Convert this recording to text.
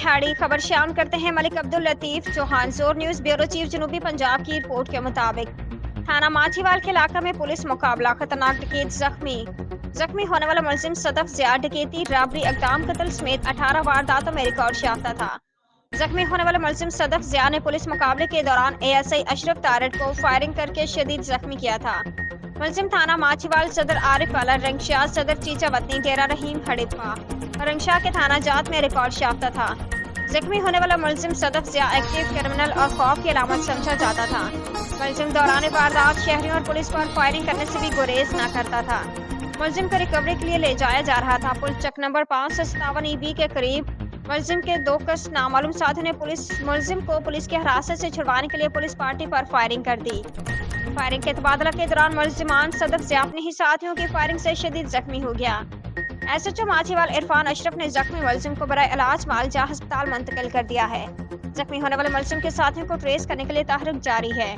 دہاڑی خبر شامل کرتے ہیں ملک عبداللطیف چوہان زور نیوز بیورو چیف جنوبی پنجاب کی رپورٹ کے مطابق تھانہ ماچھیوال کے علاقہ میں پولیس مقابلہ خطرناک ڈکیت زخمی ہونے والا ملزم صدف ضیاء ڈکیتی رابری اقدام قتل سمیت 18 وارداتوں میں ریکارڈ یافتہ تھا۔ زخمی ہونے والا ملزم صدف ضیاء نے پولیس مقابلے کے دوران ASI اشرف تارڑ کو فائرنگ کر کے شدید زخمی کیا تھا۔ ملزم تھانہ ماچھیوال صدر عارف والا رنگشاہ صدر چیچا وطنی ڈیرہ رحیم ہڑپا رنگشاہ کے تھانہ جات میں ریکارڈ یافتہ تھا۔ زخمی ہونے والا ملزم صدف ضیاء ایکٹیو کرمنل اور خوف کی علامت سمجھا جاتا تھا۔ ملزم دوران واردات شہریوں اور پولیس پر فائرنگ کرنے سے بھی گریز نہ کرتا تھا۔ ملزم کو ریکوری کے لیے لے جایا جا رہا تھا۔ پل چک نمبر 557 EB کے قریب ملزم کے 2 کس نامعلوم ساتھیوں نے ملزم کو پولیس کی حراست سے چھڑوانے کے لیے پولیس پارٹی پر فائرنگ کر دی۔ فائرنگ کے تبادلہ کے دوران ملزمان صدف ضیاء اپنے ہی ساتھیوں کی فائرنگ سے شدید زخمی ہو گیا۔ SHO ماچھیوال عرفان اشرف نے زخمی ملزم کو برائے علاج معالجہ ہسپتال منتقل کر دیا ہے۔ زخمی ہونے والے ملزم کے ساتھیوں کو ٹریس کرنے کے لیے تحقیق جاری ہے۔